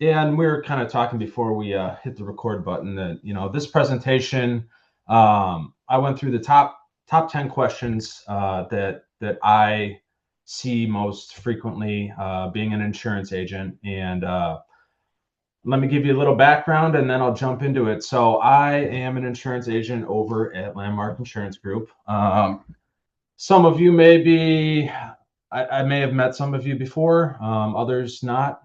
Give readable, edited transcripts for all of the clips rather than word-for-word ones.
Yeah, and we were kind of talking before we hit the record button that this presentation, I went through the top 10 questions that I see most frequently being an insurance agent, and let me give you a little background, and then I'll jump into it. So I am an insurance agent over at Landmark Insurance Group. Some of you may be, I may have met some of you before, others not.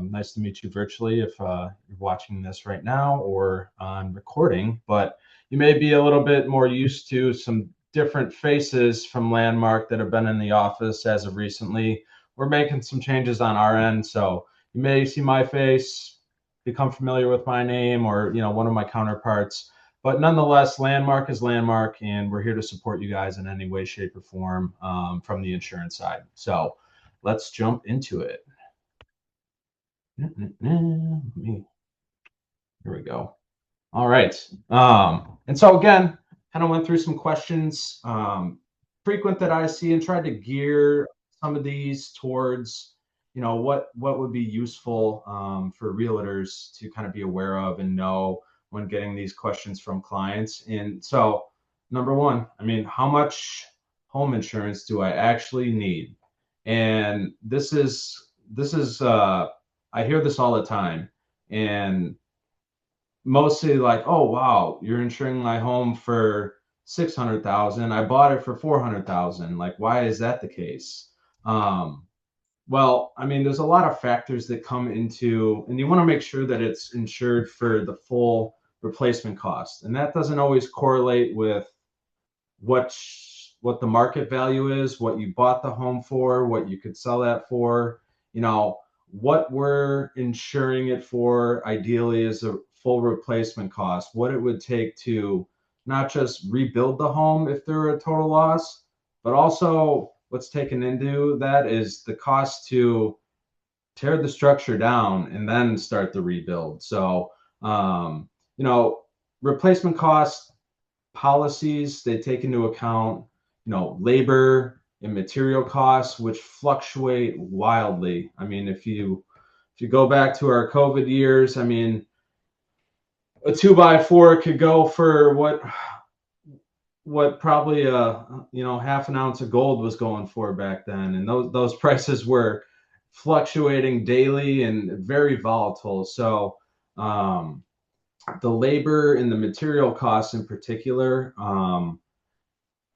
Nice to meet you virtually if you're watching this right now or on recording, but you may be a little bit more used to some different faces from Landmark that have been in the office as of recently. We're making some changes on our end, so you may see my face, become familiar with my name, or one of my counterparts. But nonetheless, Landmark is Landmark, and we're here to support you guys in any way, shape, or form from the insurance side. So let's jump into it. Here we go. All right. And so again, kind of went through some questions frequent that I see and tried to gear some of these towards, what would be useful for realtors to kind of be aware of and know when getting these questions from clients. And so, number one, I mean, how much home insurance do I actually need? And this is I hear this all the time, and mostly like, oh wow, you're insuring my home for 600,000. I bought it for 400,000. Like, why is that the case? Um, well, I mean, there's a lot of factors that come into, and you want to make sure that it's insured for the full replacement cost, and that doesn't always correlate with what what the market value is, what you bought the home for, what you could sell that for. You know, what we're insuring it for ideally is a full replacement cost, what it would take to not just rebuild the home if there were a total loss, but also what's taken into that is the cost to tear the structure down and then start the rebuild. So, you know, replacement costs policies, they take into account, labor and material costs, which fluctuate wildly. I mean, if you go back to our COVID years, I mean, a 2x4 could go for what probably half an ounce of gold was going for back then, and those prices were fluctuating daily and very volatile. So the labor and the material costs in particular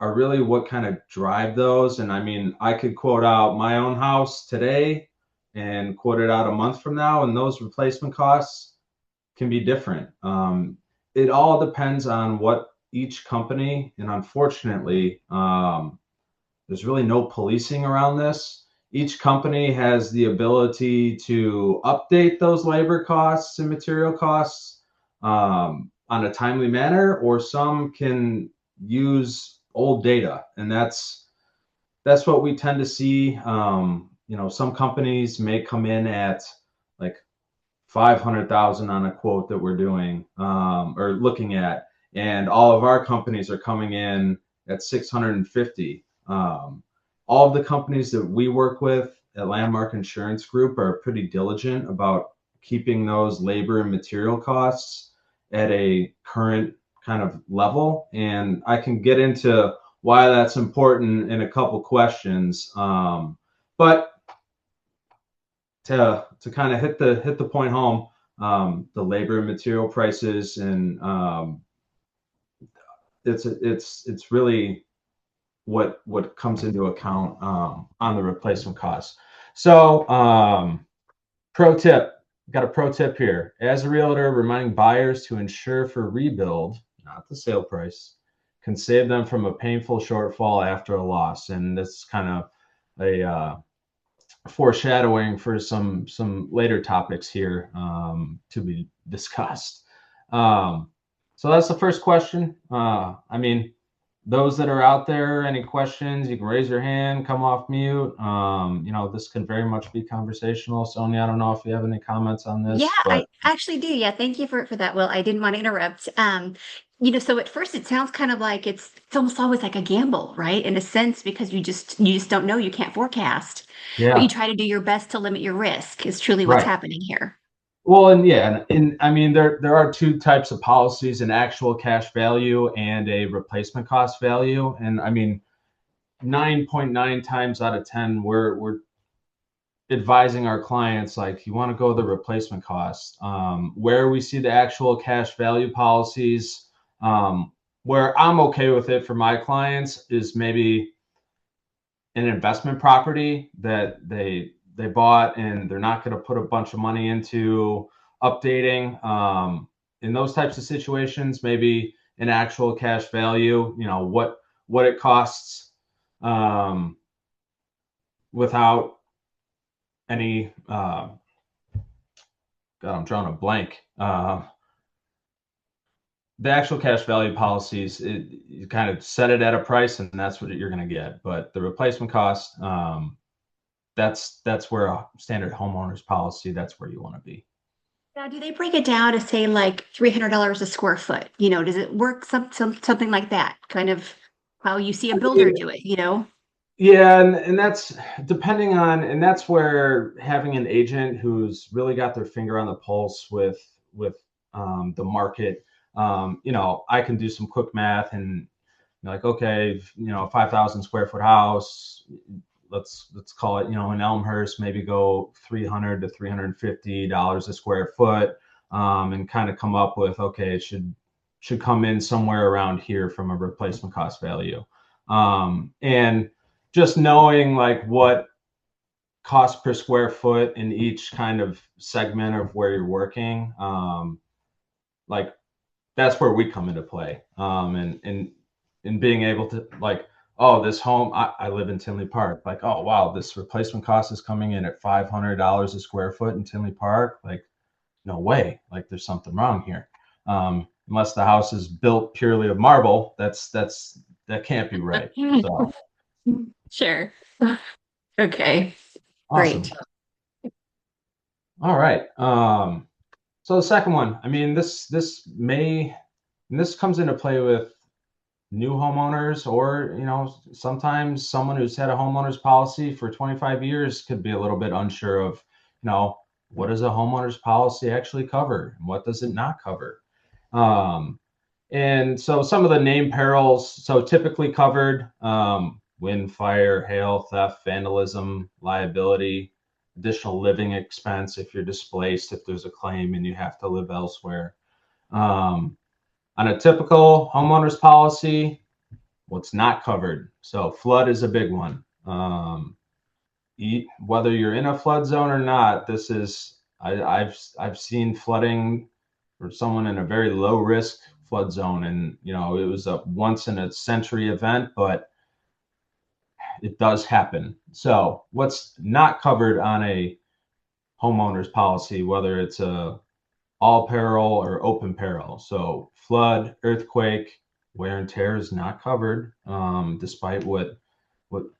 are really what kind of drive those. And I mean, I could quote out my own house today and quote it out a month from now, and those replacement costs can be different. It all depends on what each company, and unfortunately, there's really no policing around this. Each company has the ability to update those labor costs and material costs on a timely manner, or some can use old data, and that's what we tend to see. Some companies may come in at like 500,000 on a quote that we're doing or looking at, and all of our companies are coming in at 650. All of the companies that we work with at Landmark Insurance Group are pretty diligent about keeping those labor and material costs at a current kind of level. And I can get into why that's important in a couple questions. But to kind of hit the point home, the labor and material prices, and it's really what comes into account on the replacement costs. So pro tip, got a pro tip here. As a realtor, reminding buyers to insure for rebuild, not the sale price, can save them from a painful shortfall after a loss. And this is kind of a foreshadowing for some later topics here to be discussed. So that's the first question. I mean, those that are out there, any questions, you can raise your hand, come off mute. This can very much be conversational. Sonia, I don't know if you have any comments on Yeah, this, I but actually do. Yeah, thank you for that. Well, I didn't want to interrupt. So at first it sounds kind of like it's almost always like a gamble, right? In a sense, because you just don't know, you can't forecast, but you yeah, try to do your best to limit your risk is truly what's right. happening here. Well, and yeah, and I mean there are two types of policies: an actual cash value and a replacement cost value. And I mean, 9.9 times out of 10, we're advising our clients like you want to go the replacement cost. Where we see the actual cash value policies, um, where I'm okay with it for my clients is maybe an investment property that they bought and they're not going to put a bunch of money into updating. In those types of situations, maybe an actual cash value, what it costs, um, without any God, I'm drawing a blank. The actual cash value policies, you kind of set it at a price, and that's what you're going to get. But the replacement cost, that's where a standard homeowners policy, that's where you want to be. Now, do they break it down to say like $300 a square foot? Does it work something like that? Kind of how you see a builder do it, you know? Yeah, and that's depending on, and that's where having an agent who's really got their finger on the pulse with the market. I can do some quick math and like, okay, 5,000 square foot house. Let's call it, in Elmhurst, maybe go 300 to $350 a square foot, and kind of come up with, okay, it should come in somewhere around here from a replacement cost value. And just knowing like what cost per square foot in each kind of segment of where you're working, like that's where we come into play. And being able to like, oh, this home, I live in Tinley Park. Like, oh wow, this replacement cost is coming in at $500 a square foot in Tinley Park. Like, no way. Like, there's something wrong here. Unless the house is built purely of marble, that can't be right. So Sure. Okay, awesome. great. All right. So the second one, I mean, and this comes into play with new homeowners, or sometimes someone who's had a homeowner's policy for 25 years could be a little bit unsure of, what does a homeowner's policy actually cover and what does it not cover. And so some of the name perils, so typically covered: wind, fire, hail, theft, vandalism, liability, additional living expense if you're displaced, if there's a claim and you have to live elsewhere. um, on a typical homeowner's policy, what's not covered. So flood is a big one. Whether you're in a flood zone or not, this is I've seen flooding for someone in a very low risk flood zone, and it was a once in a century event, but it does happen. So what's not covered on a homeowner's policy, whether it's a all peril or open peril. So flood, earthquake, wear and tear is not covered, despite what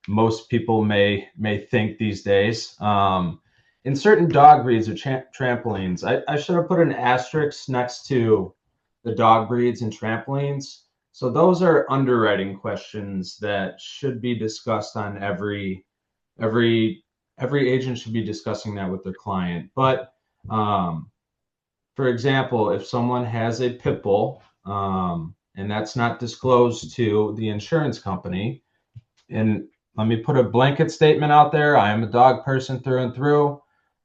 most people may think these days. In certain dog breeds or trampolines, I should have put an asterisk next to the dog breeds and trampolines. So those are underwriting questions that should be discussed on every every agent should be discussing that with their client. But for example, if someone has a pit bull, and that's not disclosed to the insurance company, and let me put a blanket statement out there: I am a dog person through and through.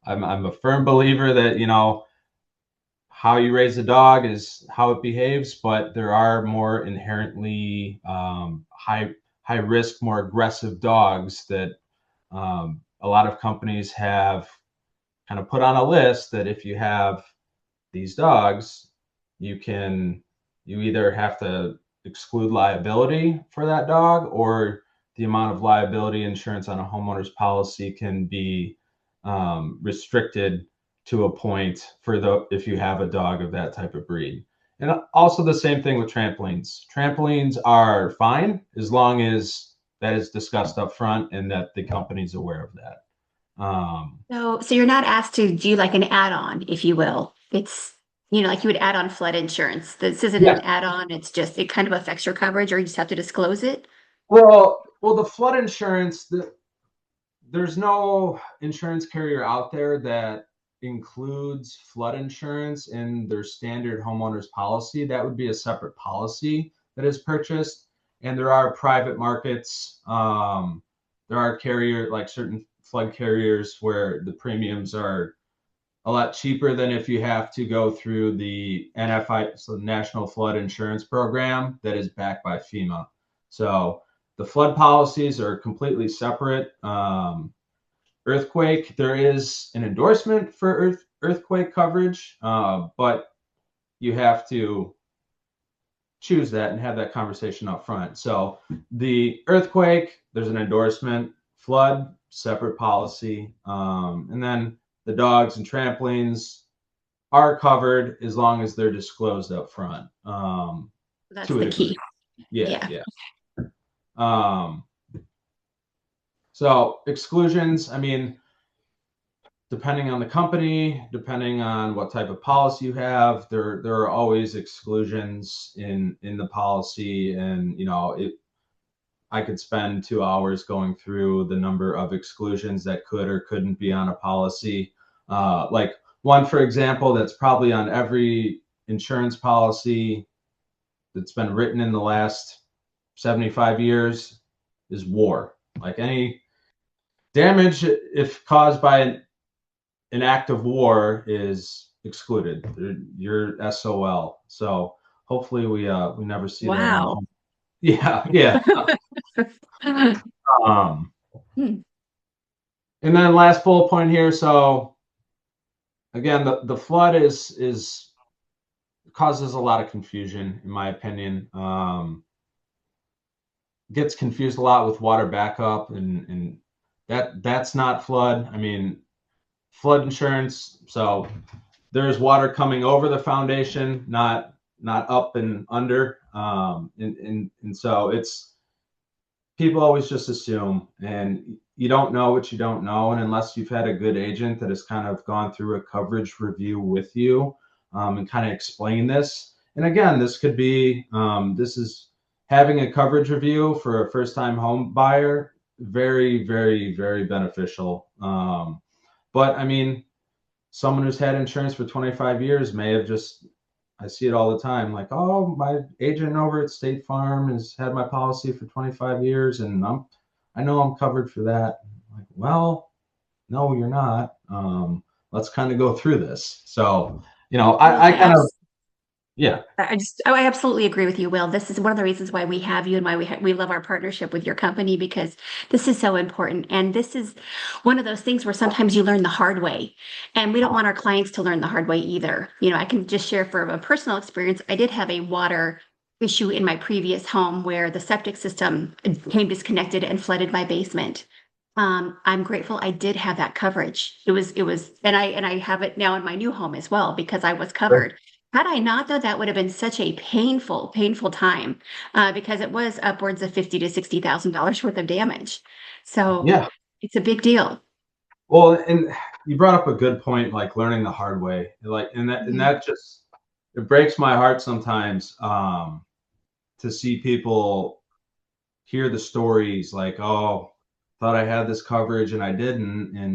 I'm a firm believer that how you raise a dog is how it behaves, but there are more inherently high risk, more aggressive dogs that a lot of companies have kind of put on a list that if you have these dogs, you either have to exclude liability for that dog, or the amount of liability insurance on a homeowner's policy can be restricted to a point for if you have a dog of that type of breed. And also the same thing with trampolines. Trampolines are fine as long as that is discussed up front and that the company's aware of that. So you're not asked to do like an add-on, if you will. It's, like you would add on flood insurance. This isn't Yeah. an add-on. It's just, it kind of affects your coverage, or you just have to disclose it. Well, the flood insurance, there's no insurance carrier out there that includes flood insurance in their standard homeowners policy, that would be a separate policy that is purchased. And there are private markets. There are carrier, like certain flood carriers, where the premiums are a lot cheaper than if you have to go through the NFI, so National Flood Insurance Program, that is backed by FEMA. So the flood policies are completely separate. Earthquake, there is an endorsement for earthquake coverage, but you have to choose that and have that conversation up front. So the earthquake, there's an endorsement. Flood, separate policy. And then the dogs and trampolines are covered as long as they're disclosed up front. That's To a the degree. key. Yeah, Yeah. yeah. So exclusions, I mean, depending on the company, depending on what type of policy you have, there are always exclusions in the policy. And I could spend 2 hours going through the number of exclusions that could or couldn't be on a policy. Like one, for example, that's probably on every insurance policy that's been written in the last 75 years is war. Like any damage, if caused by an act of war, is excluded. You're SOL. So hopefully we never see that on. Wow. Yeah, yeah. Um, Hmm. and then last bullet point here. So again, the flood is causes a lot of confusion, in my opinion. Gets confused a lot with water backup, and that's not flood. I mean, flood insurance. So there's water coming over the foundation, not up and under. And so it's, people always just assume, and you don't know what you don't know. And unless you've had a good agent that has kind of gone through a coverage review with you, and kind of explain this. And again, this could be, this is having a coverage review for a first time home buyer, very, very, very beneficial. But I mean, someone who's had insurance for 25 years may have just, I see it all the time, like, oh, my agent over at State Farm has had my policy for 25 years and I know I'm covered for that. Like, well, no, you're not. Let's kind of go through this. So, I kind of, yeah. I absolutely agree with you, Will. This is one of the reasons why we have you and why we love our partnership with your company, because this is so important. And this is one of those things where sometimes you learn the hard way, and we don't want our clients to learn the hard way either. I can just share from a personal experience. I did have a water issue in my previous home where the septic system became disconnected and flooded my basement. I'm grateful I did have that coverage. And I have it now in my new home as well because I was covered. Had I not, though, that would have been such a painful time, because it was upwards of $50,000 to $60,000 worth of damage. So Yeah. it's a big deal. Well, and you brought up a good point, like learning the hard way. Like, and Mhm. that just, it breaks my heart sometimes, to see people hear the stories like, oh, thought I had this coverage and I didn't. And,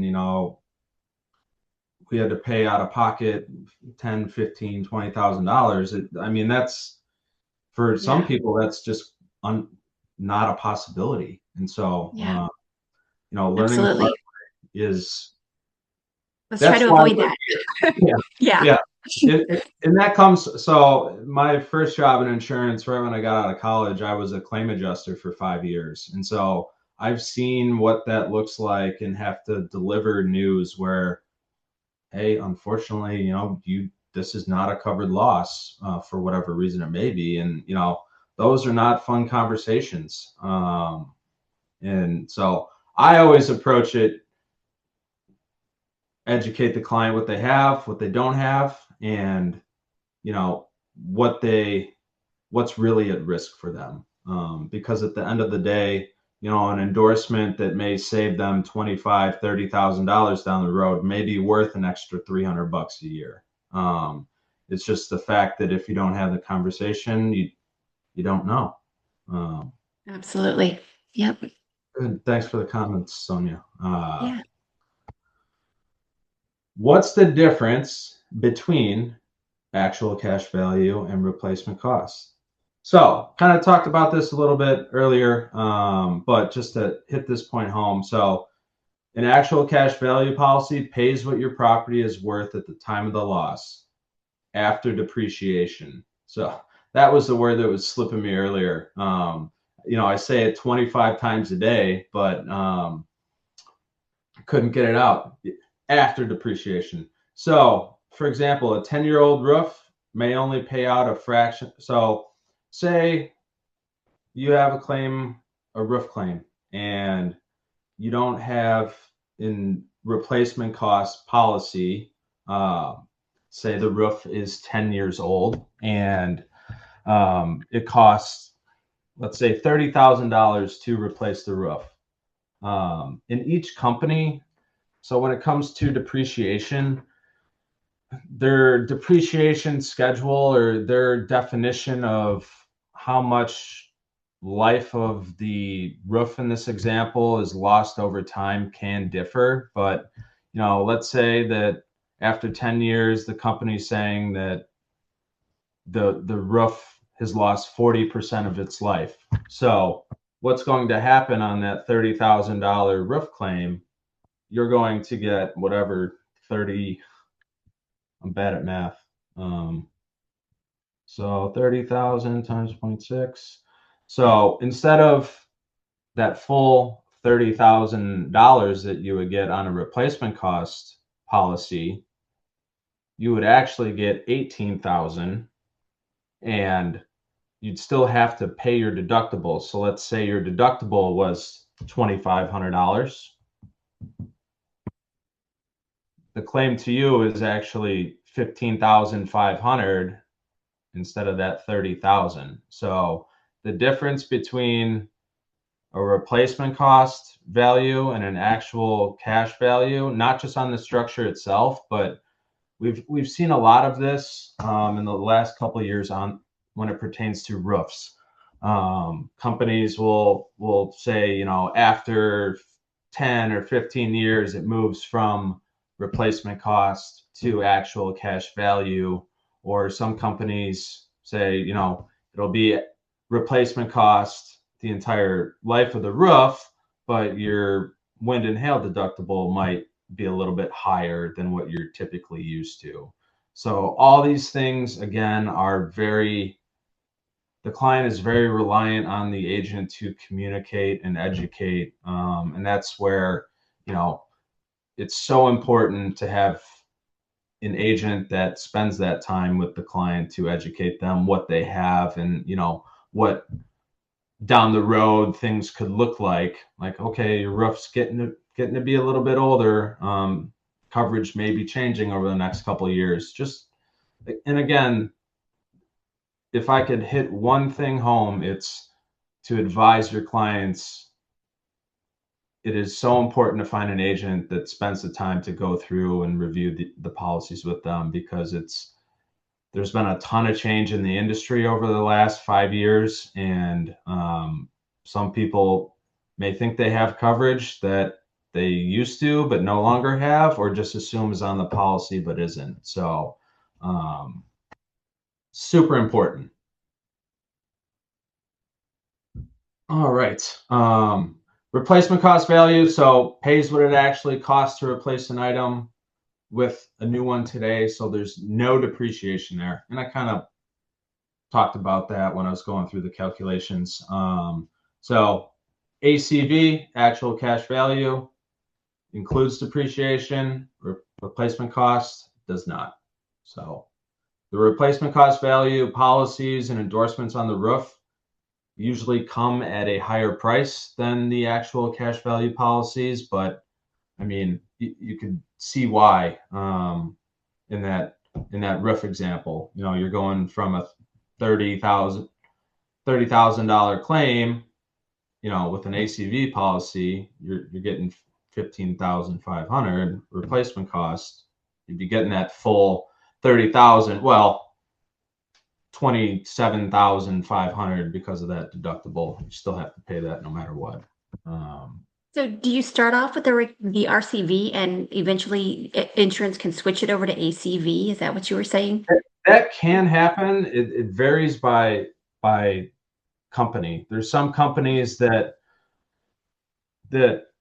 we had to pay out of pocket 10, 15, $20,000. I mean, that's, for some Yeah, people, that's just not a possibility. And so, yeah, learning the hard absolutely. is, Let's try that's to why, avoid that. yeah, Yeah. yeah. And that comes, so my first job in insurance, right when I got out of college, I was a claim adjuster for 5 years. And so I've seen what that looks like and have to deliver news where, hey, unfortunately, this is not a covered loss, for whatever reason it may be. And, those are not fun conversations. And so I always approach it, educate the client what they have, what they don't have, and you know what they what's really at risk for them. Because at the end of the day, an endorsement that may save them 25, $30,000 down the road may be worth an extra $300 a year. It's just the fact that if you don't have the conversation, you don't know. Um, Absolutely. Yep. Good. Thanks for the comments, Sonia. Yeah. What's the difference between actual cash value and replacement cost? So, kind of talked about this a little bit earlier, but just to hit this point home. So, an actual cash value policy pays what your property is worth at the time of the loss after depreciation. So, that was the word that was slipping me earlier. I say it 25 times a day, but couldn't get it out after depreciation. So, for example, a 10-year-old roof may only pay out a fraction. So, say you have a roof claim, and you don't have in replacement cost policy. Say the roof is 10 years old, and it costs, let's say, $30,000 to replace the roof. In each company, so when it comes to depreciation, their depreciation schedule or their definition of how much life of the roof in this example is lost over time can differ. But, let's say that after 10 years, the company's saying that the roof has lost 40% of its life. So what's going to happen on that $30,000 roof claim? You're going to get whatever 30, I'm bad at math. So 30,000 times 0.6. So instead of that full $30,000 that you would get on a replacement cost policy, you would actually get 18,000, and you'd still have to pay your deductible. So let's say your deductible was $2,500. The claim to you is actually 15,500 instead of that 30,000. So the difference between a replacement cost value and an actual cash value, not just on the structure itself, but we've seen a lot of this in the last couple of years on when it pertains to roofs. Companies will say, after 10 or 15 years, it moves from replacement cost to actual cash value. Or some companies say, it'll be replacement cost the entire life of the roof, but your wind and hail deductible might be a little bit higher than what you're typically used to. So all these things, again, the client is very reliant on the agent to communicate and educate. And that's where, it's so important to have an agent that spends that time with the client to educate them what they have and, what down the road things could look like. Like, okay, your roof's getting to be a little bit older. Coverage may be changing over the next couple of years. And again, if I could hit one thing home, it's to advise your clients. It is so important to find an agent that spends the time to go through and review the policies with them, because there's been a ton of change in the industry over the last 5 years, and some people may think they have coverage that they used to but no longer have, or just assume is on the policy but isn't. So super important. All right. Replacement cost value. So pays what it actually costs to replace an item with a new one today. So there's no depreciation there. And I kind of talked about that when I was going through the calculations. So ACV, actual cash value, includes depreciation. Replacement cost does not. So the replacement cost value policies and endorsements on the roof usually come at a higher price than the actual cash value policies, but I mean, you could see why in that roof example. You're going from a $30,000 claim, with an ACV policy, you're getting 15,500 replacement cost. You'd be getting that full 30,000. Well, 27,500 because of that deductible. You still have to pay that no matter what. So do you start off with the RCV and eventually insurance can switch it over to ACV? Is that what you were saying? That can happen. It varies by company. There's some companies that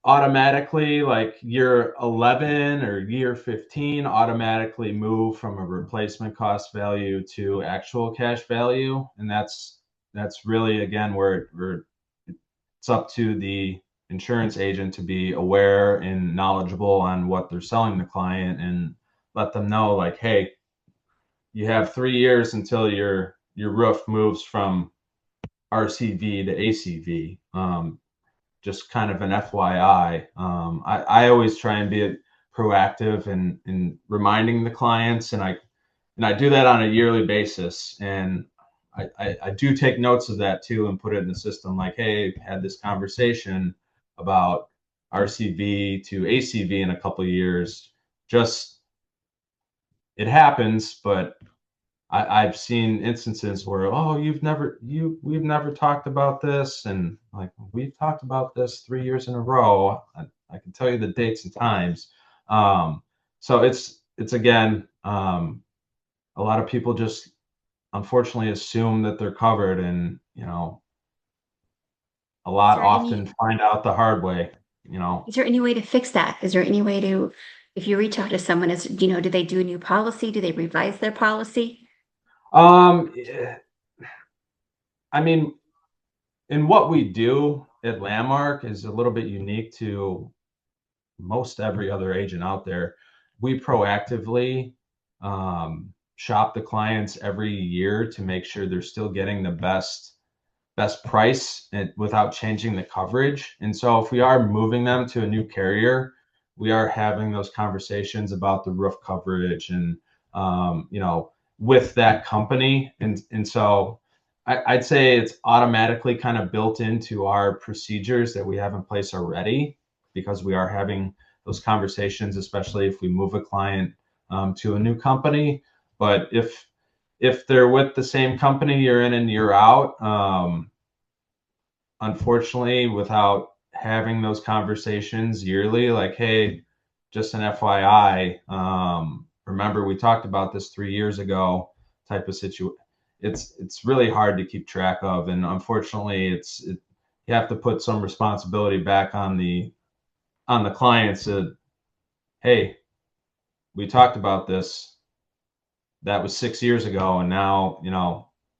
automatically, like year 11 or year 15, automatically move from a replacement cost value to actual cash value, and that's really, again, where it's up to the insurance agent to be aware and knowledgeable on what they're selling the client, and let them know, like, hey, you have 3 years until your roof moves from RCV to ACV. Just kind of an FYI. I always try and be proactive in reminding the clients, and I do that on a yearly basis. And I do take notes of that too and put it in the system. Like, hey, had this conversation about RCV to ACV in a couple of years. Just it happens, but I've seen instances where, oh, we've never talked about this, and like, we've talked about this 3 years in a row. I can tell you the dates and times. Um, so it's again, a lot of people just unfortunately assume that they're covered, and a Is lot there often any find out the hard way. You know, is there any way to fix that? Is there any way to, if you reach out to someone, do they do a new policy? Do they revise their policy? um, I mean, in what we do at Landmark is a little bit unique to most every other agent out there. We proactively shop the clients every year to make sure they're still getting the best price and without changing the coverage. And so if we are moving them to a new carrier, we are having those conversations about the roof coverage and with that company. And so I'd say it's automatically kind of built into our procedures that we have in place already, because we are having those conversations, especially if we move a client to a new company. But if they're with the same company year in and year out, unfortunately, without having those conversations yearly, like, hey, just an FYI, remember we talked about this 3 years ago, type of situation. It's really hard to keep track of, and unfortunately, you have to put some responsibility back on the clients that, hey, we talked about this. That was 6 years ago, and now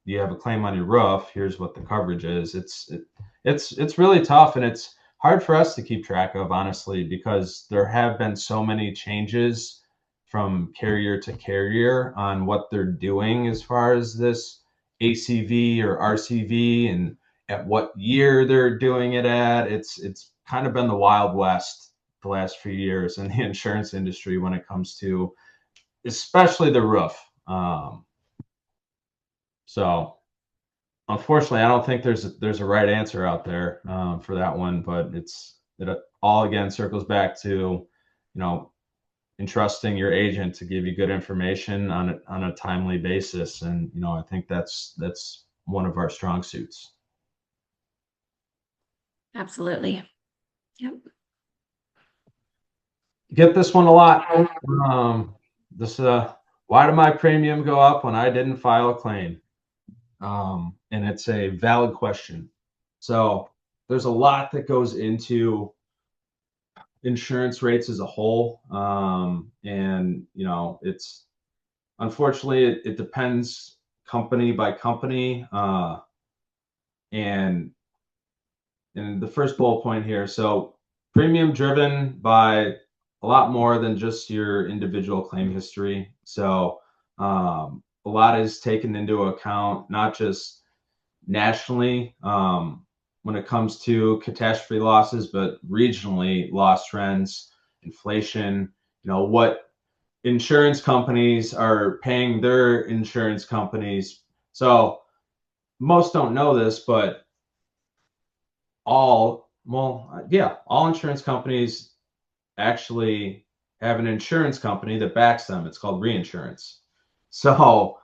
you have a claim on your roof. Here's what the coverage is. It's really tough, and it's hard for us to keep track of, honestly, because there have been so many changes from carrier to carrier on what they're doing as far as this ACV or RCV, and at what year they're doing it at. It's kind of been the Wild West the last few years in the insurance industry when it comes to especially the roof. So unfortunately, I don't think there's a right answer out there for that one, but it all again circles back to entrusting your agent to give you good information on a timely basis, and I think that's one of our strong suits. Absolutely. Yep. Get this one a lot. This why did my premium go up when I didn't file a claim? And it's a valid question. So there's a lot that goes into insurance rates as a whole, and it's unfortunately it depends company by company, and the first bullet point here. So premium driven by a lot more than just your individual claim history. So a lot is taken into account, not just nationally, when it comes to catastrophe losses, but regionally loss trends, inflation, what insurance companies are paying their insurance companies. So most don't know this, but all insurance companies actually have an insurance company that backs them. It's called reinsurance. So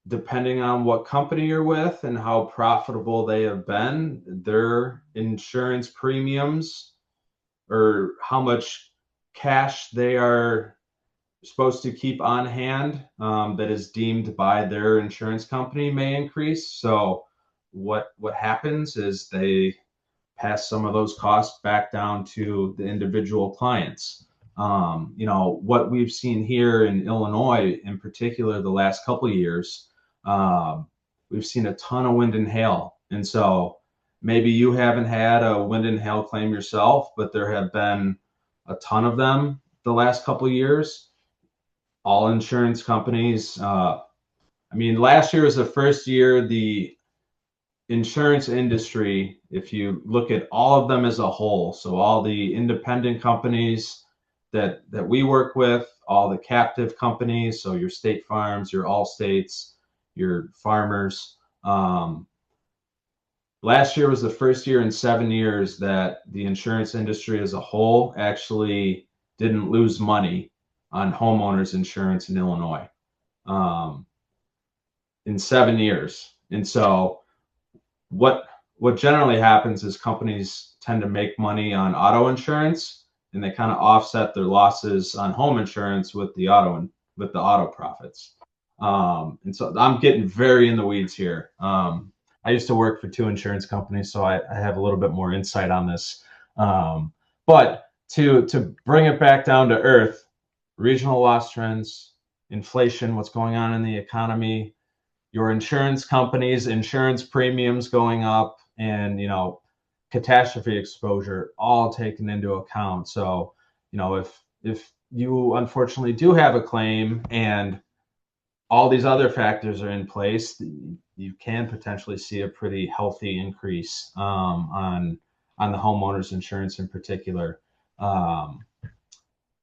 depending on what company you're with and how profitable they have been, their insurance premiums or how much cash they are supposed to keep on hand that is deemed by their insurance company may increase. So what happens is they pass some of those costs back down to the individual clients. What we've seen here in Illinois, in particular, the last couple of years, um, we've seen a ton of wind and hail. And so maybe you haven't had a wind and hail claim yourself, but there have been a ton of them the last couple of years. All insurance companies, last year was the first year the insurance industry, if you look at all of them as a whole, so all the independent companies that we work with, all the captive companies, so your State Farms, your Allstates, your Farmers. Last year was the first year in 7 years that the insurance industry as a whole actually didn't lose money on homeowners insurance in Illinois in 7 years. And so what generally happens is companies tend to make money on auto insurance, and they kind of offset their losses on home insurance with the auto profits. And so I'm getting very in the weeds here. I used to work for two insurance companies, so I have a little bit more insight on this. But to bring it back down to earth, regional loss trends, inflation, what's going on in the economy, your insurance companies, insurance premiums going up, and catastrophe exposure all taken into account. So if you unfortunately do have a claim and all these other factors are in place, you can potentially see a pretty healthy increase on the homeowners insurance in particular.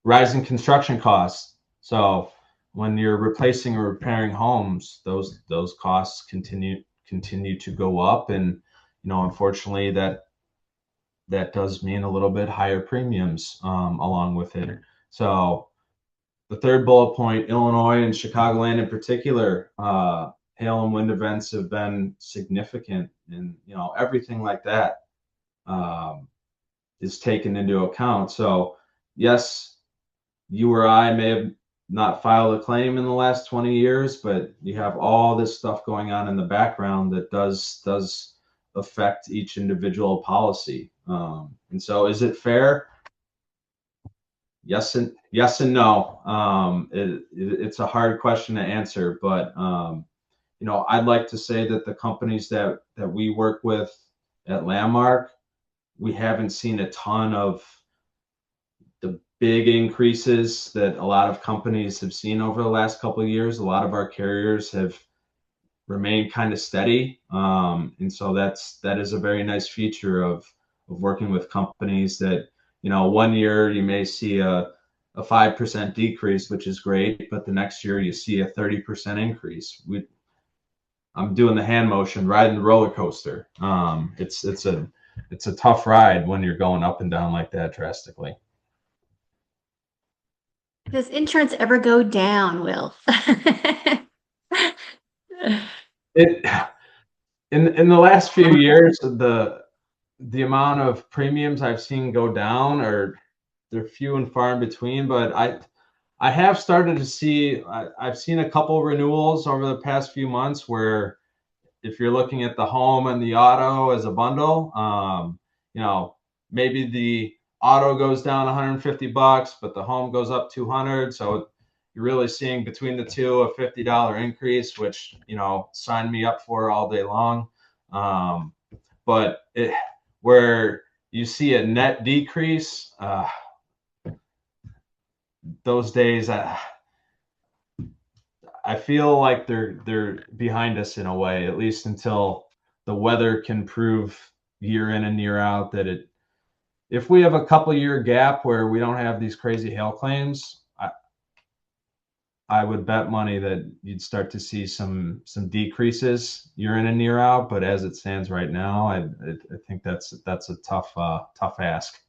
Rising construction costs. So when you're replacing or repairing homes, those costs continue to go up, and unfortunately that does mean a little bit higher premiums along with it. So the third bullet point, Illinois and Chicagoland in particular, hail and wind events have been significant, and everything like that is taken into account. So yes, you or I may have not filed a claim in the last 20 years, but you have all this stuff going on in the background that does affect each individual policy. And so is it fair? Yes and no. It's a hard question to answer, but I'd like to say that the companies that we work with at Landmark, we haven't seen a ton of the big increases that a lot of companies have seen over the last couple of years. A lot of our carriers have remained kind of steady, and so that is a very nice feature of working with companies that 1 year you may see a 5% decrease, which is great, but the next year you see a 30% increase. I'm doing the hand motion, riding the roller coaster. It's a tough ride when you're going up and down like that drastically. Does insurance ever go down, Will? It in the last few years, the amount of premiums I've seen go down they're few and far in between, but I have started to see, I've seen a couple renewals over the past few months where if you're looking at the home and the auto as a bundle, maybe the auto goes down $150, but the home goes up 200. So you're really seeing between the two a $50 increase, which, sign me up for all day long. But where you see a net decrease, those days, I feel like they're behind us in a way, at least until the weather can prove year in and year out that if we have a couple year gap where we don't have these crazy hail claims, I would bet money that you'd start to see some decreases year in and year out. But as it stands right now, I think that's a tough ask.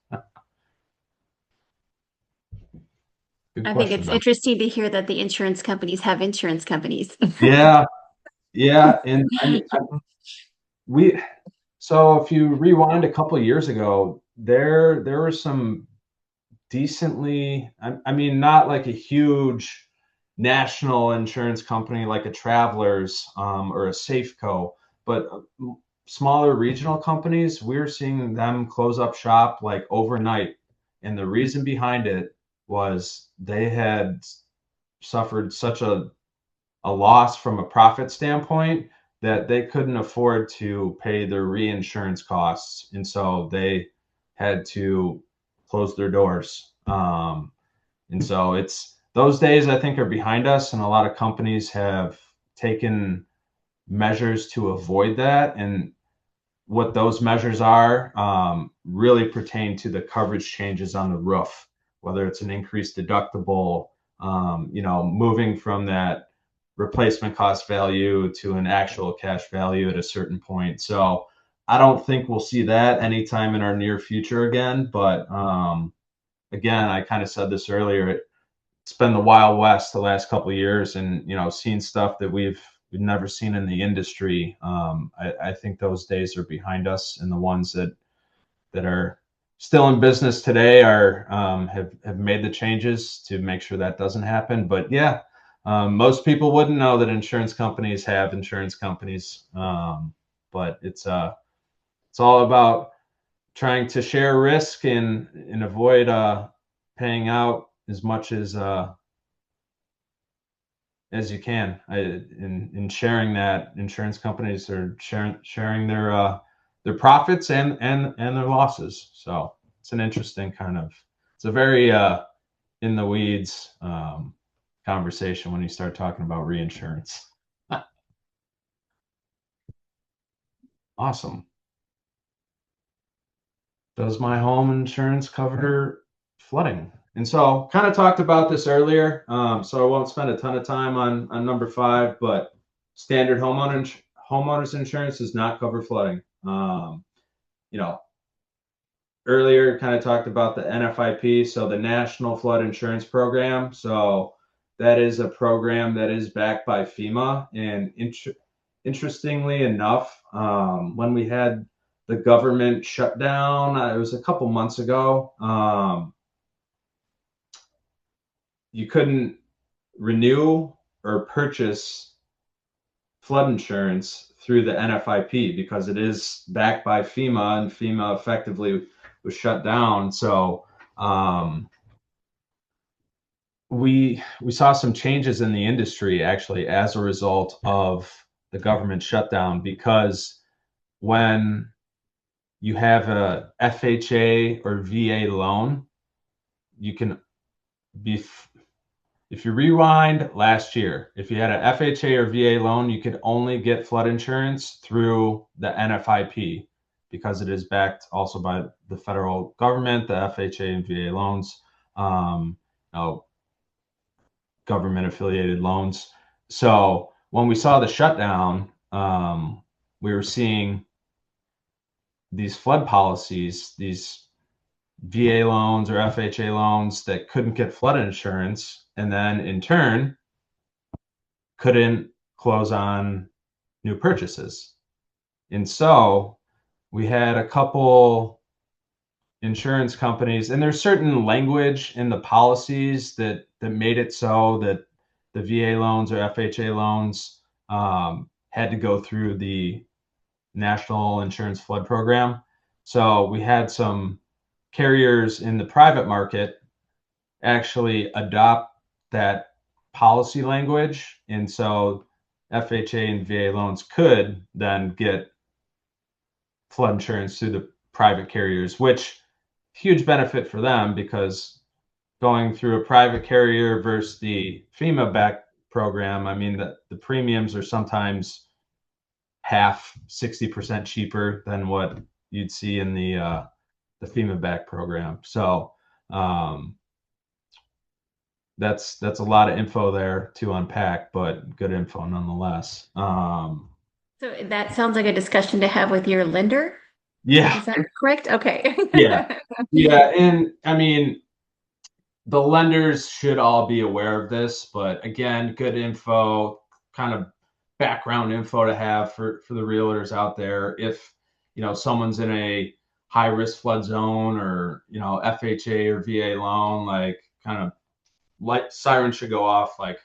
Good I think question, it's though. interesting to hear that the insurance companies have insurance companies. Yeah, Yeah, and I mean, we so if you rewind a couple of years ago, there were some decently, I mean, not like a huge national insurance company like a Travelers or a Safeco, but smaller regional companies, we're seeing them close up shop like overnight. And the reason behind it was they had suffered such a loss from a profit standpoint that they couldn't afford to pay their reinsurance costs. And so they had to close their doors. And so it's those days I think are behind us, and a lot of companies have taken measures to avoid that. And what those measures are really pertain to the coverage changes on the roof, whether it's an increased deductible, moving from that replacement cost value to an actual cash value at a certain point. So I don't think we'll see that anytime in our near future again. But again, I kind of said this earlier. It's been the Wild West the last couple of years, and seen stuff that we've never seen in the industry. I think those days are behind us, and the ones that are still in business today are have made the changes to make sure that doesn't happen. But yeah, most people wouldn't know that insurance companies have insurance companies, but it's all about trying to share risk and avoid paying out as much as you can. In sharing that, insurance companies are sharing their profits and their losses. So it's an interesting it's a very in the weeds conversation when you start talking about reinsurance. Awesome. Does my home insurance cover flooding? And so kind of talked about this earlier, so I won't spend a ton of time on number 5, but standard homeowners insurance does not cover flooding. You know, Earlier kind of talked about the NFIP, so the National Flood Insurance Program. So that is a program that is backed by FEMA. And interestingly enough, when we had the government shutdown, it was a couple months ago, you couldn't renew or purchase flood insurance through the NFIP because it is backed by FEMA, and FEMA effectively was shut down. So we saw some changes in the industry actually as a result of the government shutdown, because when you have a FHA or VA loan, you can be, if you rewind last year, if you had a FHA or VA loan, you could only get flood insurance through the NFIP because it is backed also by the federal government, the FHA and VA loans, government affiliated loans. So when we saw the shutdown, we were seeing these flood policies, these VA loans or FHA loans that couldn't get flood insurance, and then in turn couldn't close on new purchases. And so we had a couple insurance companies, and there's certain language in the policies that made it so that the VA loans or FHA loans had to go through the National Insurance Flood Program. So we had some carriers in the private market actually adopt that policy language, and so FHA and VA loans could then get flood insurance through the private carriers, which huge benefit for them, because going through a private carrier versus the FEMA backed program, I mean the premiums are sometimes half, 60% cheaper than what you'd see in the FEMA backed program. So that's a lot of info there to unpack, but good info nonetheless. So that sounds like a discussion to have with your lender. Yeah. Is that correct? Okay. Yeah. Yeah. And I mean, the lenders should all be aware of this, but again, good info, kind of background info to have for the realtors out there. If someone's in a high risk flood zone, or FHA or VA loan, like kind of like sirens should go off, like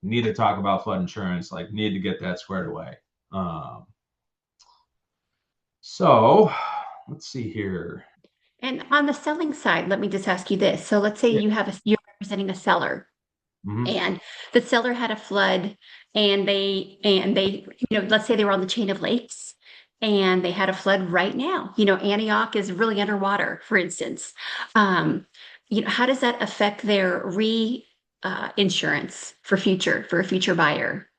need to talk about flood insurance, like need to get that squared away. Um, so let's see here. And on the selling side, let me just ask you this. So let's say Yeah. you're representing a seller, Mhm. and the seller had a flood, and they let's say they were on the chain of lakes, and they had a flood right now. Antioch is really underwater, for instance. um how does that affect their re insurance for a future buyer?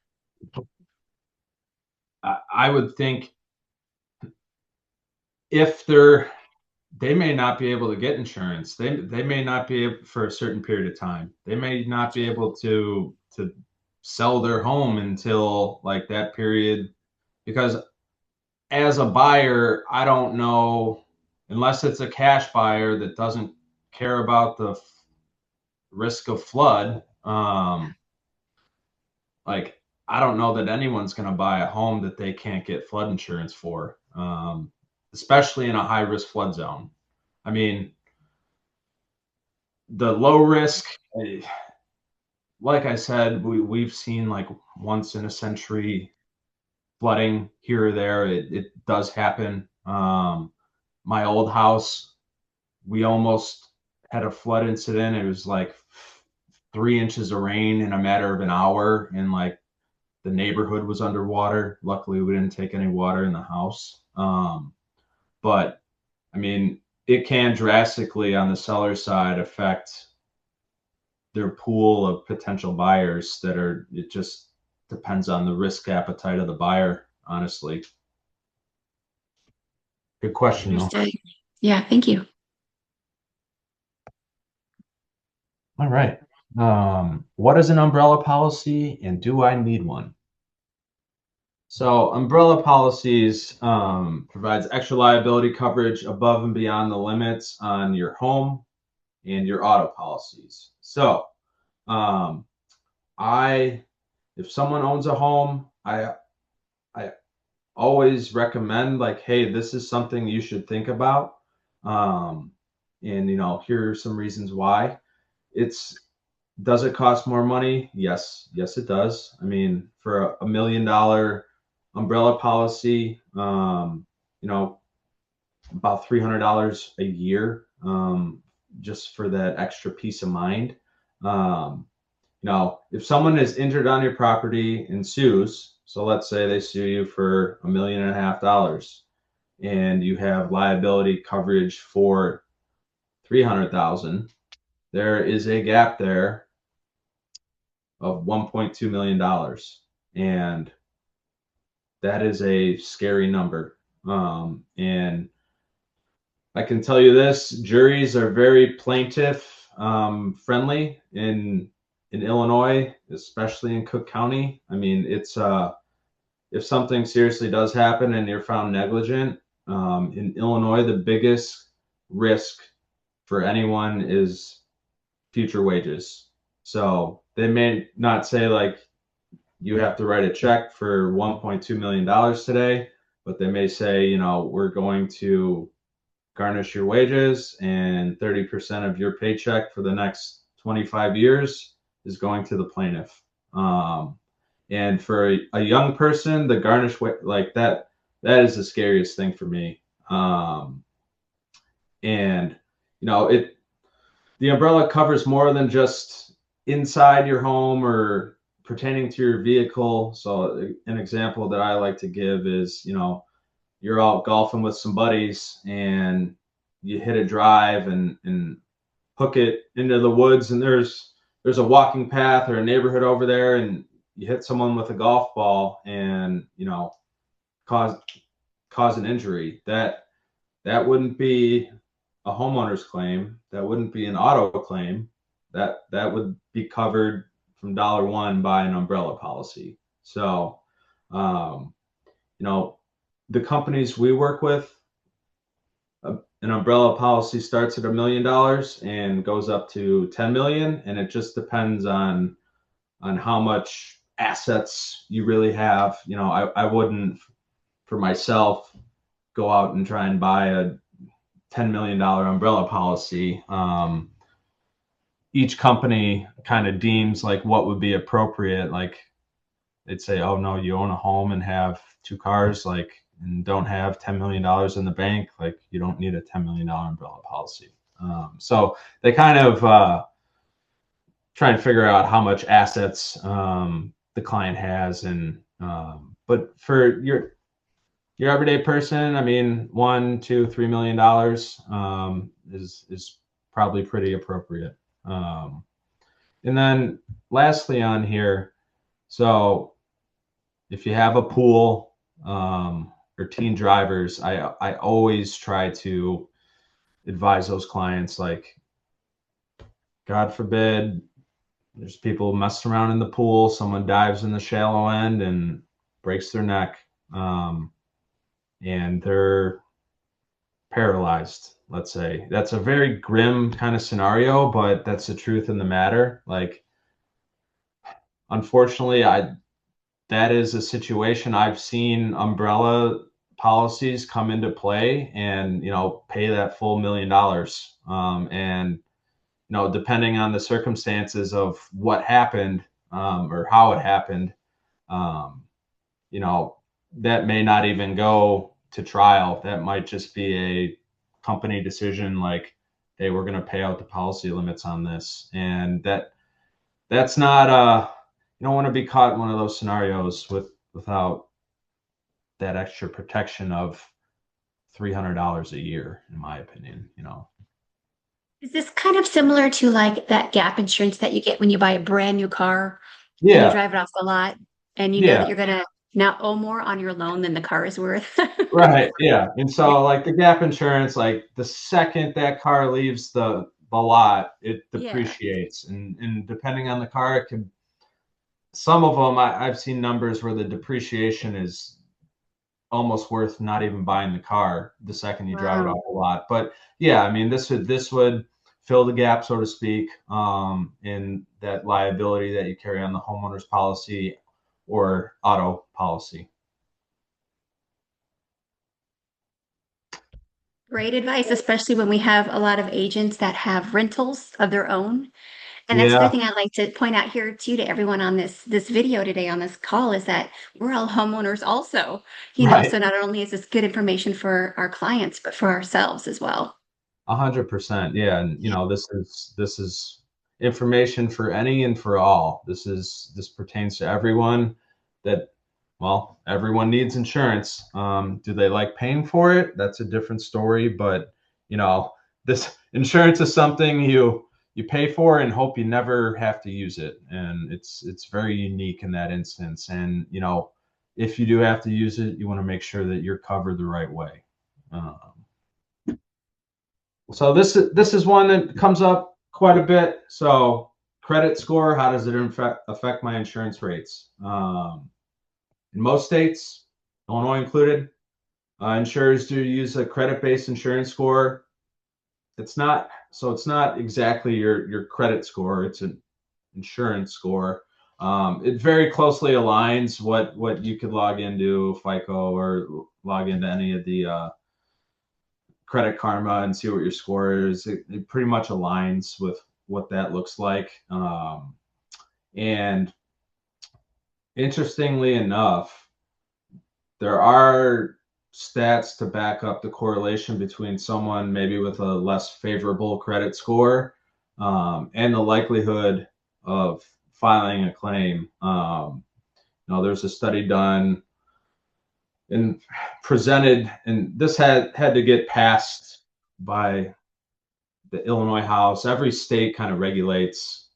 I would think if they may not be able to get insurance. They may not be able, for a certain period of time. They may not be able to sell their home until like that period, because as a buyer, I don't know, unless it's a cash buyer that doesn't care about the risk of flood. Like I don't know that anyone's going to buy a home that they can't get flood insurance for, especially in a high risk flood zone. I mean, the low risk, like I said, we've seen like once in a century flooding here or there. It does happen. My old house, we almost had a flood incident. It was like 3 inches of rain in a matter of an hour, and like the neighborhood was underwater. Luckily, we didn't take any water in the house. But I mean, it can drastically on the seller side affect their pool of potential buyers. It just depends on the risk appetite of the buyer, honestly. Good question though. Understood. Yeah, thank you. All right. What is an umbrella policy, and do I need one? So umbrella policies provides extra liability coverage above and beyond the limits on your home and your auto policies. So um, I, if someone owns a home, I always recommend, like, hey, this is something you should think about. Um, and here are some reasons why. It's Does it cost more money? Yes, it does. I mean, for $1 million umbrella policy, you know, about $300 a year, just for that extra peace of mind. Um, if someone is injured on your property and sues, so let's say they sue you for $1.5 million, and you have liability coverage for 300,000, there is a gap there of $1.2 million, and that is a scary number. And I can tell you this: juries are very plaintiff friendly in Illinois, especially in Cook County. I mean, it's if something seriously does happen and you're found negligent, in Illinois, the biggest risk for anyone is future wages. So they may not say like you have to write a check for $1.2 million today, but they may say, we're going to garnish your wages, and 30% of your paycheck for the next 25 years is going to the plaintiff. And for a young person, the garnish like that is the scariest thing for me. And it the umbrella covers more than just inside your home or pertaining to your vehicle. So an example that I like to give is, you're out golfing with some buddies and you hit a drive and hook it into the woods, and there's a walking path or a neighborhood over there, and you hit someone with a golf ball and cause cause an injury. That wouldn't be a homeowner's claim. That wouldn't be an auto claim. That would be covered from dollar one by an umbrella policy. So, um, you know, the companies we work with, an umbrella policy starts at $1 million and goes up to 10 million, and it just depends on how much assets you really have. You know, I wouldn't, for myself, go out and try and buy a $10 million umbrella policy. Each company kind of deems like what would be appropriate. Like they'd say, oh no, you own a home and have two cars, like, and don't have $10 million in the bank. Like you don't need a $10 million umbrella policy. So they kind of try and figure out how much assets the client has. And but for your everyday person, I mean, $1, $2, $3 million is probably pretty appropriate. And then lastly on here, so if you have a pool or teen drivers, I always try to advise those clients, like, God forbid, there's people messing around in the pool, someone dives in the shallow end and breaks their neck, and they're paralyzed, let's say. That's a very grim kind of scenario, but that's the truth in the matter. Like, unfortunately, that is a situation I've seen umbrella policies come into play and, you know, pay that full $1 million. And, you know, depending on the circumstances of what happened or how it happened, you know, that may not even go to trial. That might just be a company decision, like, hey, we're going to pay out the policy limits on this. And that's not you don't want to be caught in one of those scenarios without that extra protection of $300 a year, in my opinion, you know. Is this kind of similar to like that gap insurance that you get when you buy a brand new car and you Yeah, drive it off the lot and you know that yeah, you're gonna now owe more on your loan than the car is worth? right, yeah. And Yeah. so like the gap insurance, like the second that car leaves the lot, it Yeah. depreciates. And depending on the car, it can, some of them I've seen numbers where the depreciation is almost worth not even buying the car the second you drive it Wow. off the lot. But yeah, I mean, this would fill the gap, so to speak, in that liability that you carry on the homeowner's policy or auto policy. Great advice, especially when we have a lot of agents that have rentals of their own. And that's another Yeah, thing I'd like to point out here too to everyone on this video today on this call is that we're all homeowners also, right. so not only is this good information for our clients, but for ourselves as well. 100%. Yeah, and you know, this is information for any and for all. This pertains to everyone that, well, everyone needs insurance. Do they like paying for it? That's a different story. But you know, this insurance is something you pay for and hope you never have to use it. And it's very unique in that instance. And you know, if you do have to use it, you want to make sure that you're covered the right way. Um, so this is one that comes up quite a bit. So credit score, how does it affect my insurance rates? In most states, Illinois included, insurers do use a credit-based insurance score. It's not exactly your credit score. It's an insurance score. It very closely aligns what you could log into FICO or log into any of the Credit Karma and see what your score is. It pretty much aligns with what that looks like. And interestingly enough, there are stats to back up the correlation between someone maybe with a less favorable credit score and the likelihood of filing a claim. There's a study done and presented, and this had to get passed by the Illinois House. Every state kind of regulates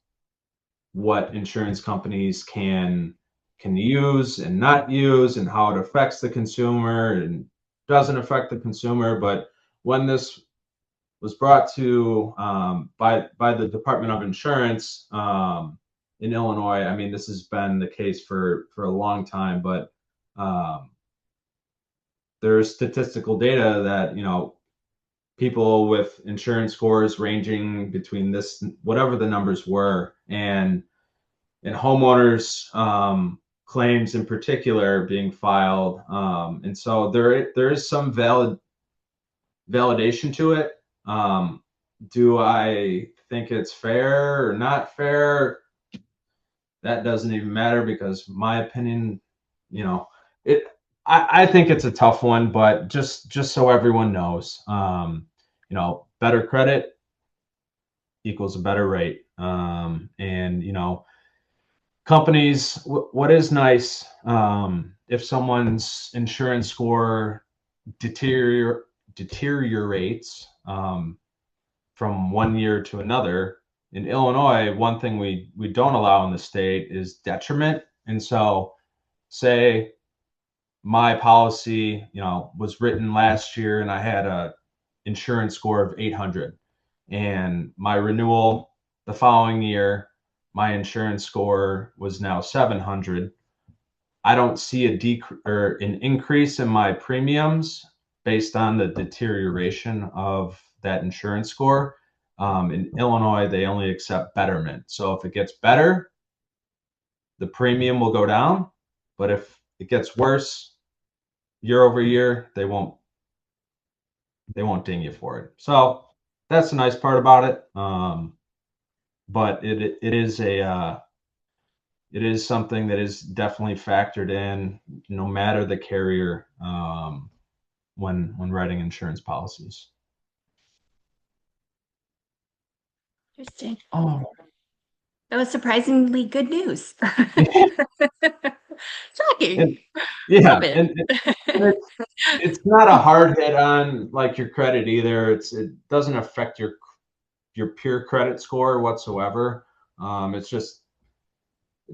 what insurance companies can use and not use and how it affects the consumer and doesn't affect the consumer. But when this was brought to by the Department of Insurance in Illinois, I mean, this has been the case for a long time, but um, there's statistical data that, you know, people with insurance scores ranging between this, whatever the numbers were, and and homeowners claims in particular being filed. And so there is some validation to it. Do I think it's fair or not fair? That doesn't even matter because my opinion, you know, it. I think it's a tough one, but just so everyone knows, better credit equals a better rate. And companies, what is nice, if someone's insurance score deteriorates from one year to another. In Illinois, one thing we don't allow in the state is detriment. And so, say my policy, was written last year, and I had a insurance score of 800, and my renewal the following year, my insurance score was now 700. I don't see a or an increase in my premiums based on the deterioration of that insurance score. In Illinois, they only accept betterment. So if it gets better, the premium will go down. But if it gets worse year over year, they won't ding you for it. So that's the nice part about it. But it is something that is definitely factored in, no matter the carrier, when writing insurance policies. Interesting. Oh, That was surprisingly good news. Shocking. yeah, Love it. and it's not a hard hit on like your credit either. It doesn't affect your pure credit score whatsoever. It's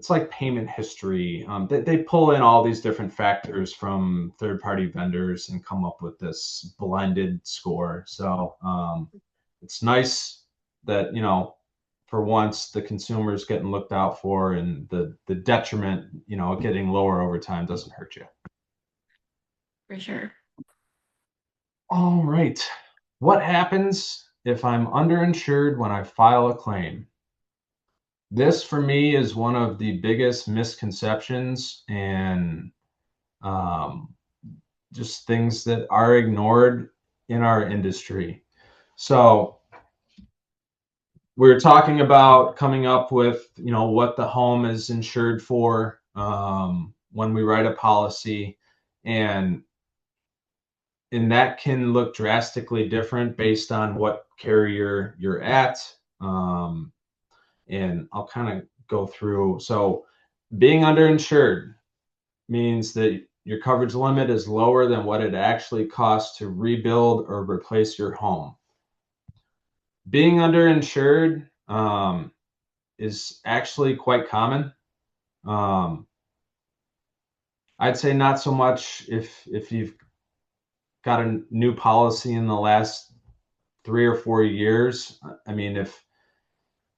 like payment history. They pull in all these different factors from third-party vendors and come up with this blended score. So it's nice that, for once the consumer's getting looked out for, and the detriment, getting lower over time doesn't hurt you. For sure. All right. What happens if I'm underinsured when I file a claim? This for me is one of the biggest misconceptions and um, just things that are ignored in our industry. So we're talking about coming up with, what the home is insured for, when we write a policy, and that can look drastically different based on what carrier you're at. And I'll kind of go through. So being underinsured means that your coverage limit is lower than what it actually costs to rebuild or replace your home. Being underinsured is actually quite common. I'd say not so much if you've got a new policy in the last 3 or 4 years. I mean, if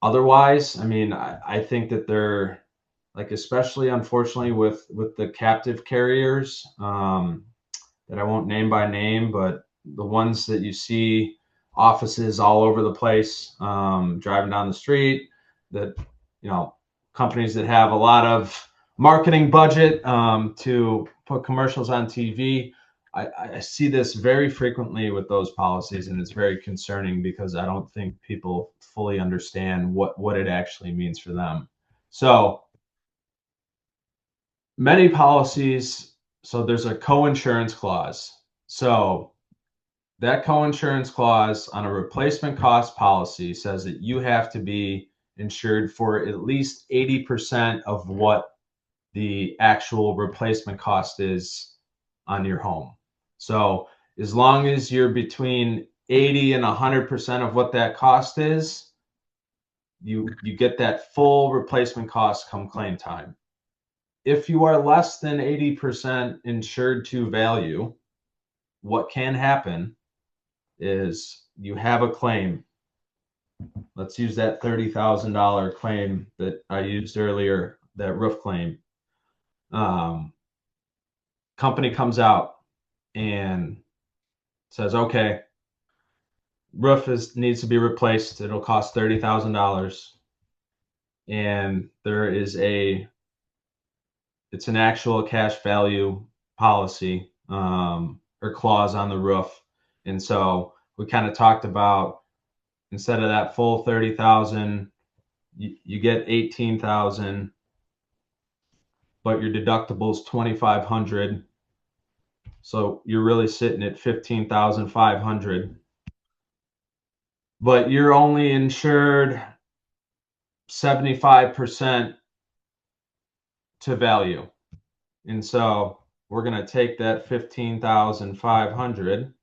otherwise, I think that they're, like, especially unfortunately with the captive carriers, that I won't name by name, but the ones that you see offices all over the place, driving down the street, that, companies that have a lot of marketing budget, to put commercials on TV. I see this very frequently with those policies, and it's very concerning because I don't think people fully understand what it actually means for them. So many policies, so there's a co-insurance clause. So that co-insurance clause on a replacement cost policy says that you have to be insured for at least 80% of what the actual replacement cost is on your home. So as long as you're between 80 and 100% of what that cost is, you get that full replacement cost come claim time. If you are less than 80% insured to value, what can happen is you have a claim. Let's use that $30,000 claim that I used earlier, that roof claim. Company comes out and says, okay, roof needs to be replaced. It'll cost $30,000. and it's an actual cash value policy, or clause on the roof. And so we kind of talked about, instead of that full 30,000, you get 18,000, but your deductible is 2,500. So you're really sitting at 15,500, but you're only insured 75% to value. And so we're going to take that 15,500,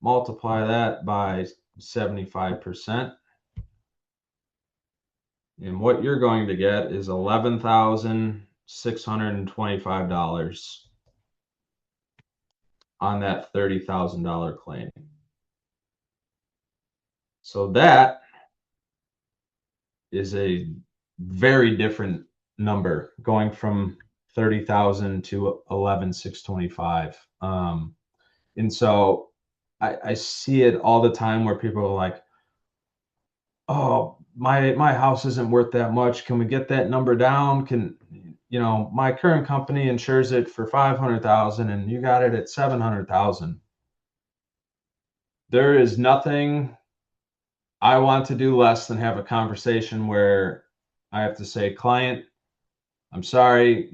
multiply that by 75%. And what you're going to get is $11,625 on that $30,000 claim. So that is a very different number, going from 30,000 to 11,625. And so I see it all the time where people are like, oh, my house isn't worth that much. Can we get that number down? My current company insures it for 500,000 and you got it at 700,000. There is nothing I want to do less than have a conversation where I have to say, client, I'm sorry,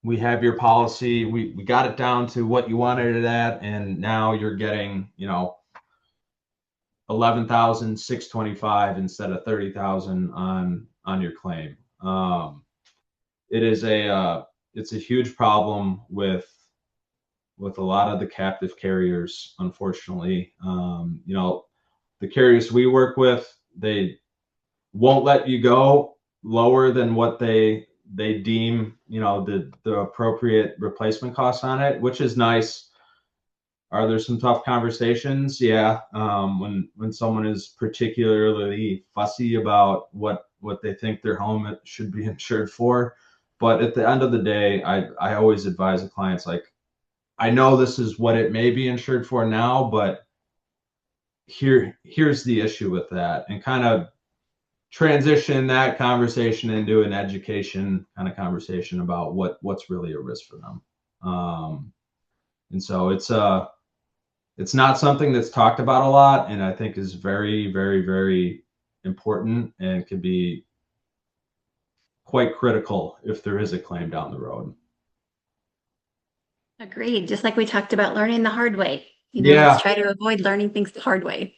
we have your policy. We got it down to what you wanted it at, and now you're getting, 11,625 instead of 30,000 on your claim. It's a huge problem with a lot of the captive carriers, unfortunately. The carriers we work with, they won't let you go lower than what they deem, the appropriate replacement costs on it, which is nice. Are there some tough conversations? Yeah. When someone is particularly fussy about what they think their home should be insured for. But at the end of the day, I always advise the clients, like, I know this is what it may be insured for now, but here's the issue with that, and kind of transition that conversation into an education kind of conversation about what's really a risk for them. And so it's not something that's talked about a lot, and I think is very, very, very important, and can be quite critical if there is a claim down the road. Agreed. Just like we talked about learning the hard way. Yeah. Let's try to avoid learning things the hard way.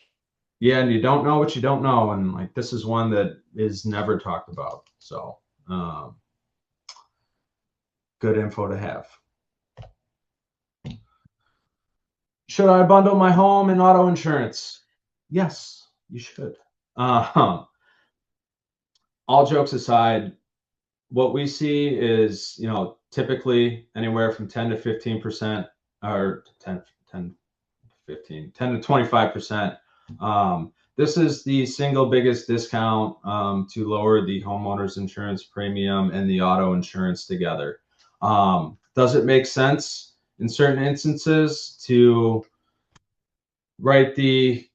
Yeah, and you don't know what you don't know, and like this is one that is never talked about. So, good info to have. Should I bundle my home and auto insurance? Yes, you should. All jokes aside, what we see is, typically anywhere from 10 to 15%, or 10 to 25%. This is the single biggest discount to lower the homeowner's insurance premium and the auto insurance together. Does it make sense in certain instances to write the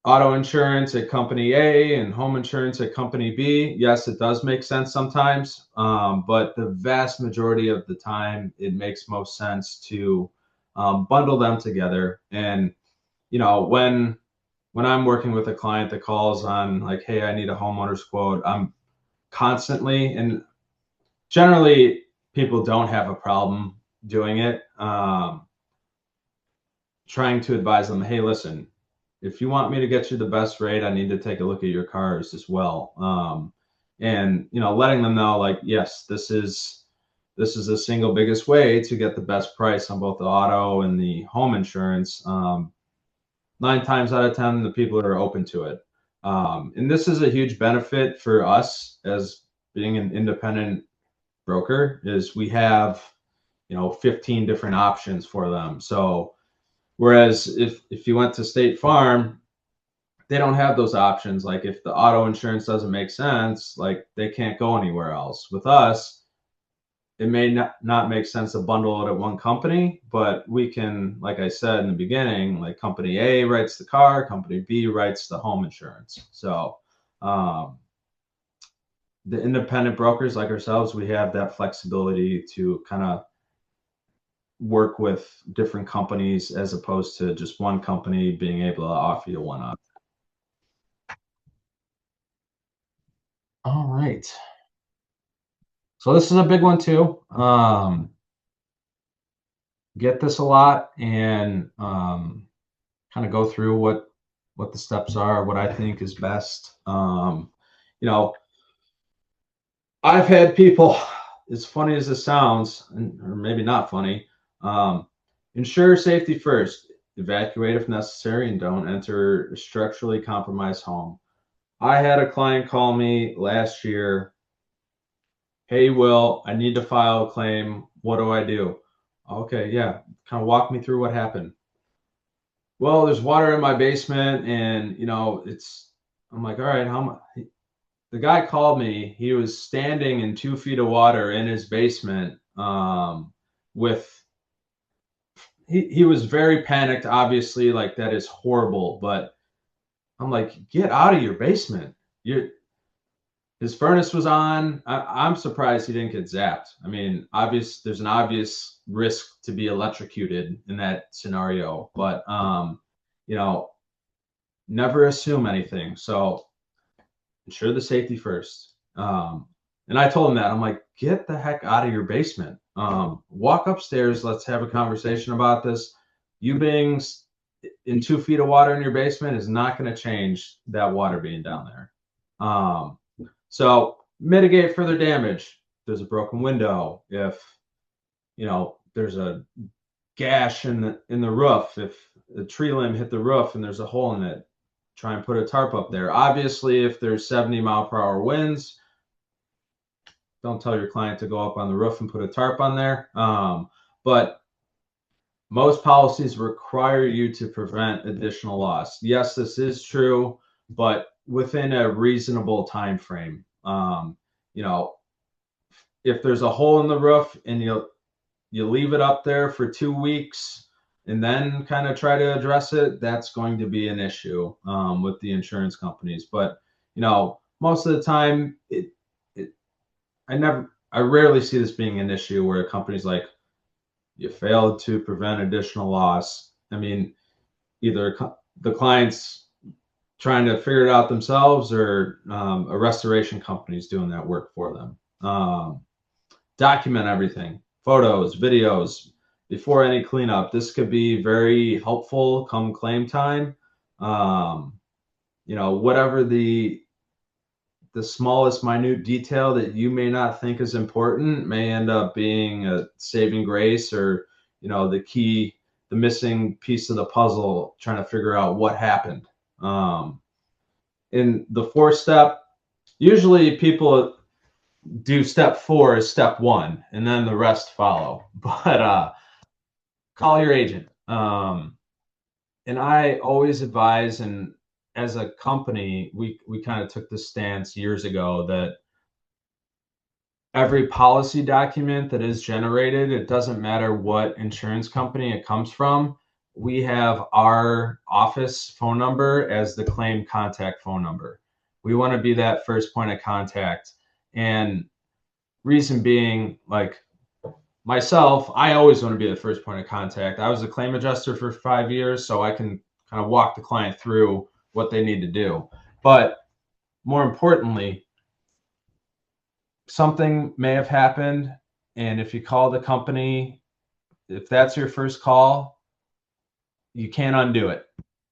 auto insurance at company A and home insurance at company B? Yes, it does make sense sometimes, but the vast majority of the time, it makes most sense to bundle them together. And when I'm working with a client that calls on like, hey, I need a homeowner's quote, I'm constantly, and generally people don't have a problem doing it, trying to advise them, hey, listen, if you want me to get you the best rate, I need to take a look at your cars as well. And letting them know, like, yes, this is the single biggest way to get the best price on both the auto and the home insurance. 9 times out of 10, the people are open to it. And this is a huge benefit for us as being an independent broker, is we have, 15 different options for them. So whereas if you went to State Farm, they don't have those options. Like if the auto insurance doesn't make sense, like they can't go anywhere else. With us, it may not make sense to bundle it at one company, but we can, like I said in the beginning, like company A writes the car, company B writes the home insurance. So the independent brokers like ourselves, we have that flexibility to kind of work with different companies as opposed to just one company being able to offer you one up. All right. So this is a big one too. Get this a lot and kind of go through what the steps are, what I think is best. You know, I've had people, as funny as this sounds, or maybe not funny, ensure safety first, evacuate if necessary, and don't enter a structurally compromised home. I had a client call me last year. Hey, Will, I need to file a claim. What do I do? Okay, yeah. Kind of walk me through what happened. Well, there's water in my basement, and I'm like, all right, how much? The guy called me. He was standing in 2 feet of water in his basement. With he was very panicked. Obviously, like that is horrible. But I'm like, get out of your basement. You His furnace was on. I'm surprised he didn't get zapped. I mean, there's an obvious risk to be electrocuted in that scenario, but you know, never assume anything. So ensure the safety first. And I told him that. I'm like, get the heck out of your basement. Walk upstairs. Let's have a conversation about this. You being in 2 feet of water in your basement is not going to change that water being down there. So mitigate further damage. If there's a broken window, if there's a gash in the roof, if a tree limb hit the roof and there's a hole in it, try and put a tarp up there. Obviously, if there's 70-mile-per-hour winds, don't tell your client to go up on the roof and put a tarp on there. But most policies require you to prevent additional loss. Yes, this is true, but within a reasonable time frame. If there's a hole in the roof and you leave it up there for 2 weeks and then kind of try to address it, that's going to be an issue with the insurance companies. But most of the time, I rarely see this being an issue where a company's like, you failed to prevent additional loss. I mean, either the client's trying to figure it out themselves or a restoration company is doing that work for them. Document everything, photos, videos, before any cleanup. This could be very helpful come claim time. Whatever the smallest minute detail that you may not think is important may end up being a saving grace, or the missing piece of the puzzle, trying to figure out what happened. In the 4-step, usually people do step 4 as step 1 and then the rest follow, but call your agent. And I always advise, and as a company, we kind of took this stance years ago that every policy document that is generated, it doesn't matter what insurance company it comes from, we have our office phone number as the claim contact phone number. We want to be that first point of contact. And reason being, like myself, I always want to be the first point of contact. I was a claim adjuster for 5 years, so I can kind of walk the client through what they need to do. But more importantly, something may have happened, and if you call the company, if that's your first call, you can't undo it.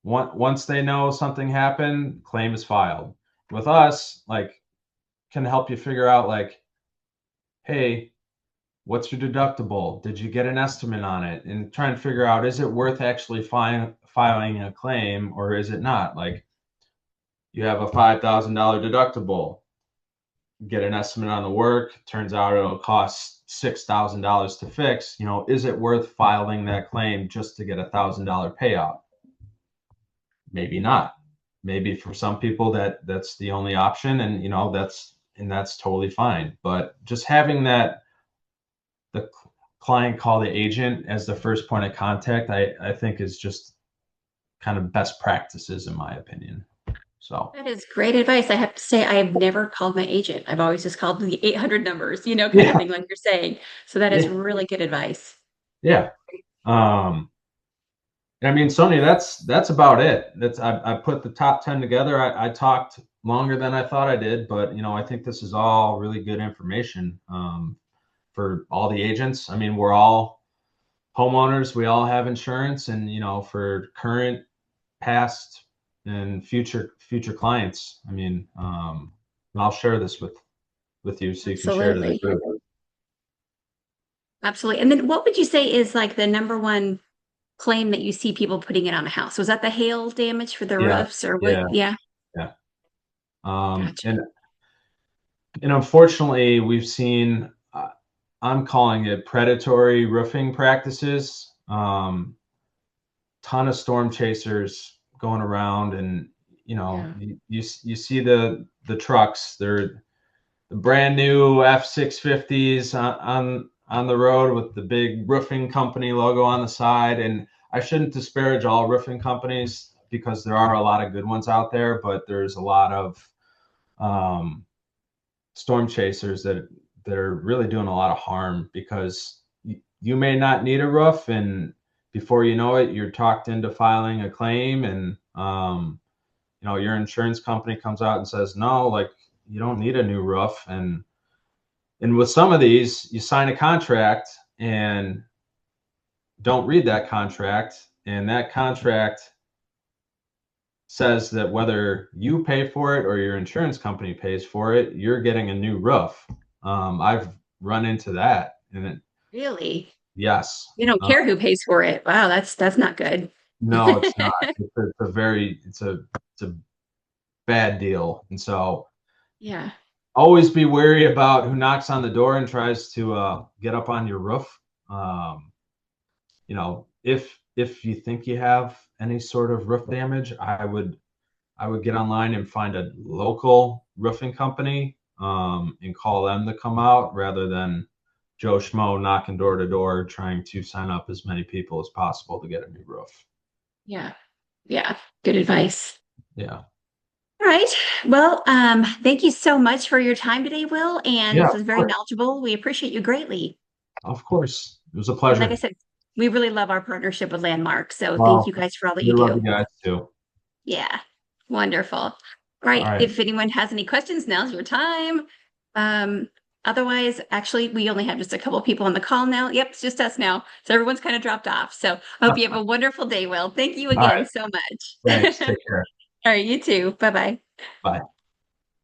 Once they know something happened, claim is filed. With us, like, can help you figure out, like, hey, what's your deductible? Did you get an estimate on it? And try and figure out, is it worth actually filing a claim, or is it not? Like, you have a $5,000 deductible, get an estimate on the work, turns out it'll cost $6,000 to fix. Is it worth filing that claim just to get $1,000 payout? Maybe not. Maybe for some people that's the only option, and that's totally fine. But just having the client call the agent as the first point of contact, I think is just kind of best practices, in my opinion. So That is great advice. I have to say, I have never called my agent. I've always just called the 800 numbers, kind of yeah, thing, like you're saying. So that is yeah, really good advice. yeah. I mean, Sonia, that's about it. I put the top 10 together. I talked longer than I thought I did, but I think this is all really good information for all the agents. I mean, we're all homeowners. We all have insurance, and for current, past, and future clients. I mean, I'll share this with you so you can share to the Absolutely. group. Absolutely. And then what would you say is like the number one claim that you see people putting it on a house? Was that the hail damage for the Yeah, roofs or what? yeah, Yeah. yeah. Gotcha. And unfortunately, we've seen. I'm calling it predatory roofing practices. Ton of storm chasers going around, and Yeah. you see the trucks. They're the brand new F650s on the road with the big roofing company logo on the side. And I shouldn't disparage all roofing companies because there are a lot of good ones out there, but there's a lot of um, storm chasers that are really doing a lot of harm because you may not need a roof, and before you know it, you're talked into filing a claim, and your insurance company comes out and says no, like you don't need a new roof. And with some of these, you sign a contract and don't read that contract, and that contract says that whether you pay for it or your insurance company pays for it, you're getting a new roof. I've run into that, and Really? yes, You don't care who pays for it. Wow, that's not good. no, it's not. It's a bad deal, and so Yeah. always be wary about who knocks on the door and tries to get up on your roof. Um, if you think you have any sort of roof damage, I would get online and find a local roofing company, and call them to come out rather than Joe Schmo knocking door to door trying to sign up as many people as possible to get a new roof. Yeah. Yeah. Good advice. Yeah. All right. Well, thank you so much for your time today, Will. And Yeah, this of was very course. knowledgeable. We appreciate you greatly. Of course. It was a And like I pleasure. said, we really love our partnership with Landmark. So thank Well, you guys for all that we you love you do. guys too. Yeah. Wonderful. All All right. right. If anyone has any questions, now's your time. Um, Otherwise, actually, we only have just a couple of people on the call now. Yep, it's just us now. So everyone's kind of dropped off. So I hope you have a wonderful day, Will. Thank you All again right. so much. Thanks. Take care. All right, you too. Bye bye. Bye.